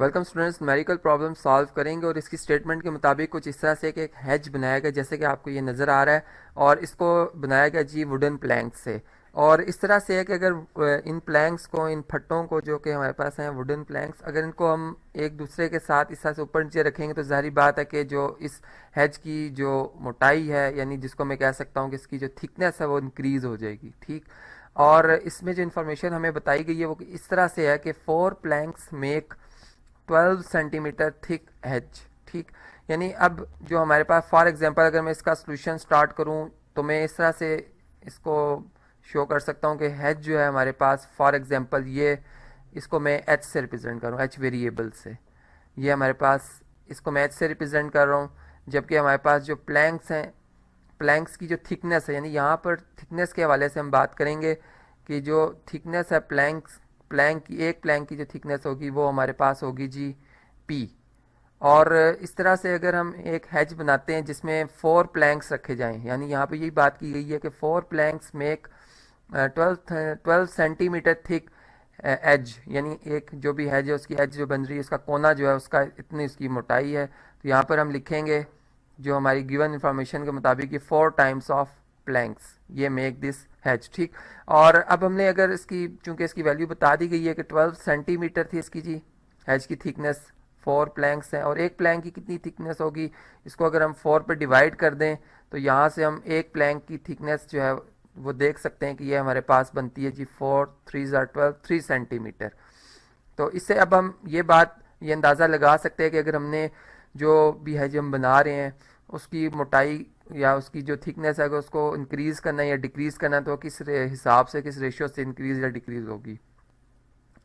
Welcome students, numerical problem solve करेंगे और इसकी स्टेटमेंट के मुताबिक कुछ इस तरह से कि एक हैज बनाया गया जैसे कि आपको ये नज़र आ रहा है। और इसको बनाया गया जी वुडन प्लैंक से। और इस तरह से है कि अगर इन प्लैंक्स को, इन फट्टों को जो कि हमारे पास हैं वुडन प्लैंक्स, अगर इनको हम एक दूसरे के साथ इस तरह से ऊपर नीचे रखेंगे तो ज़ाहिर बात है कि जो इस हैज की जो मोटाई है, यानी जिसको मैं कह सकता हूँ कि इसकी जो थिकनेस है वो इंक्रीज़ हो जाएगी। ठीक। और इसमें जो इन्फॉर्मेशन हमें बताई गई है वो इस तरह से है कि 4 planks make 12 centimetre thick edge. ठीक। यानी अब जो हमारे पास फॉर एग्जांपल अगर मैं इसका सोल्यूशन स्टार्ट करूं तो मैं इस तरह से इसको शो कर सकता हूं कि हेज जो है हमारे पास, फॉर एग्जांपल ये, इसको मैं एच से रिप्रेजेंट करूं, एच वेरिएबल से। ये हमारे पास, इसको मैं एच से रिप्रेजेंट कर रहा हूं। जबकि हमारे पास जो प्लैंक्स हैं, प्लैंक्स की जो थिकनेस है, यानी यहाँ पर थिकनेस के हवाले से हम बात करेंगे कि जो थिकनेस है प्लैंक की, एक प्लैंक की जो थिकनेस होगी वो हमारे पास होगी जी पी। और इस तरह से अगर हम एक हैज बनाते हैं जिसमें 4 प्लैंक्स रखे जाएं, यानी यहाँ पे यही बात की गई है कि 4 planks make 12 centimetre thick edge, यानी एक जो भी हैज है उसकी एज जो बन रही है, उसका कोना जो है उसका इतनी उसकी मोटाई है। तो यहाँ पर हम लिखेंगे जो हमारी गिवन इंफॉर्मेशन के मुताबिक ये 4 टाइम्स ऑफ प्लैंक्स ये मेक दिस हैज। ठीक। और अब हमने अगर इसकी, चूंकि इसकी वैल्यू बता दी गई है कि 12 सेंटीमीटर थी इसकी जी हैज की थिकनेस, 4 प्लैंक्स हैं और एक प्लैंक की कितनी थिकनेस होगी, इसको अगर हम 4 पर डिवाइड कर दें तो यहाँ से हम एक प्लैंक की थिकनेस जो है वो देख सकते हैं कि ये हमारे पास बनती है जी 4 3 12 3 सेंटीमीटर। तो इससे अब हम ये अंदाज़ा लगा सकते हैं कि अगर हमने जो भी है जो हम बना रहे हैं उसकी मोटाई या उसकी जो थिकनेस है अगर उसको इंक्रीज़ करना है या डिक्रीज़ करना है तो किस हिसाब से, किस रेशियो से इंक्रीज़ या डिक्रीज़ होगी।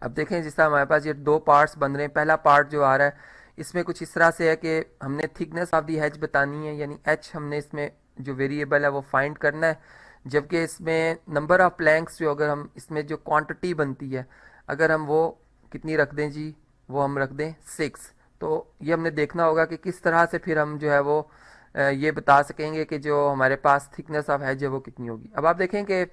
अब देखें जिस तरह हमारे पास ये 2 पार्ट्स बन रहे हैं। पहला पार्ट जो आ रहा है इसमें कुछ इस तरह से है कि हमने थिकनेस ऑफ दी हैज बतानी है, यानी एच हमने इसमें जो वेरिएबल है वो फाइंड करना है। जबकि इसमें नंबर ऑफ प्लैंक्स जो, अगर हम इसमें जो क्वांटिटी बनती है अगर हम वो कितनी रख दें जी, वो हम रख दें 6। तो ये हमने देखना होगा कि किस तरह से फिर हम जो है वो ये बता सकेंगे कि जो हमारे पास थिकनेस ऑफ हैज है वो कितनी होगी। अब आप देखें कि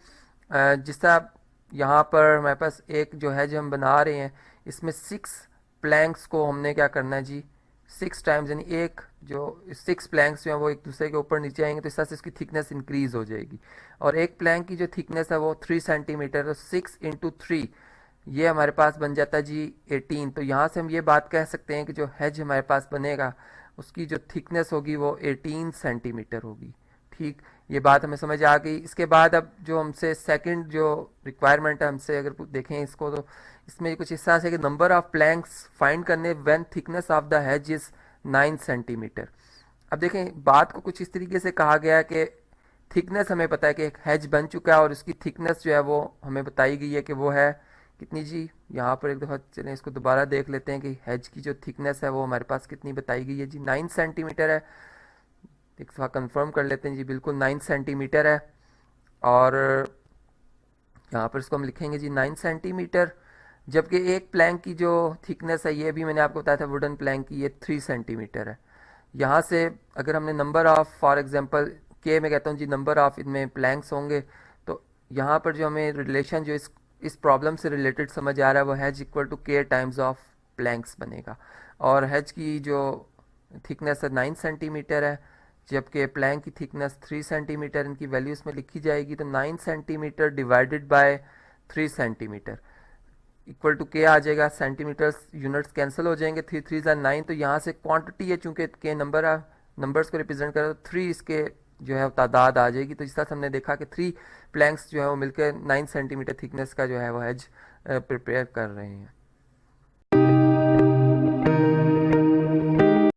जिस तरह यहाँ पर हमारे पास एक जो है जो हम बना रहे हैं इसमें 6 प्लैंक्स को हमने क्या करना है जी 6 टाइम्स, यानी एक जो 6 प्लैंक्स जो हैं वो एक दूसरे के ऊपर नीचे आएंगे तो इस तरह से इसकी थिकनेस इंक्रीज हो जाएगी। और एक प्लैंक की जो थिकनेस है वो 3 सेंटीमीटर, तो 6 इंटू 3 ये हमारे पास बन जाता है जी 18। तो यहाँ से हम ये बात कह सकते हैं कि जो हैज हमारे पास बनेगा उसकी जो थिकनेस होगी वो 18 सेंटीमीटर होगी। ठीक। ये बात हमें समझ आ गई। इसके बाद अब जो हमसे सेकंड जो रिक्वायरमेंट है, हमसे अगर देखें इसको तो इसमें कुछ इस तरह से कि नंबर ऑफ प्लैंक्स फाइंड करने when thickness of the has is 9 centimetre. अब देखें बात को कुछ इस तरीके से कहा गया है कि थिकनेस हमें पता है कि एक हैज बन चुका है और उसकी थिकनेस जो है वो हमें बताई गई है कि वो है कितनी जी। यहाँ पर एक दफ़ा चलें इसको दोबारा देख लेते हैं कि हैज की जो थिकनेस है वो हमारे पास कितनी बताई गई है जी, 9 सेंटीमीटर है। एक दफ़ा कंफर्म कर लेते हैं जी, बिल्कुल 9 सेंटीमीटर है। और यहाँ पर इसको हम लिखेंगे जी 9 सेंटीमीटर। जबकि एक प्लैंक की जो थिकनेस है ये भी मैंने आपको बताया था वुडन प्लैंक की, ये 3 सेंटीमीटर है। यहाँ से अगर हमने नंबर ऑफ, फॉर एग्जांपल के मैं कहता हूँ जी नंबर ऑफ इनमें प्लैंक्स होंगे, तो यहाँ पर जो हमें रिलेशन जो इस प्रॉब्लम से रिलेटेड समझ आ रहा है वो हैज इक्वल टू के टाइम्स ऑफ प्लैंक्स बनेगा। और हैज की जो थिकनेस है 9 सेंटीमीटर है, जबकि प्लैंक की थिकनेस 3 सेंटीमीटर, इनकी वैल्यू इसमें लिखी जाएगी तो 9 centimetre divided by 3 centimetre equal to के आ जाएगा। सेंटीमीटर्स यूनिट्स कैंसिल हो जाएंगे, 3 3 9। तो यहाँ से क्वांटिटी है, चूंकि के नंबर्स को रिप्रेजेंट कर तो 3 इसके जो है तादाद आ जाएगी। तो इस तरह से हमने देखा कि 3 प्लैंक्स जो है वो मिलकर 9 सेंटीमीटर थिकनेस का जो है वो हैज प्रिपेयर कर रहे हैं।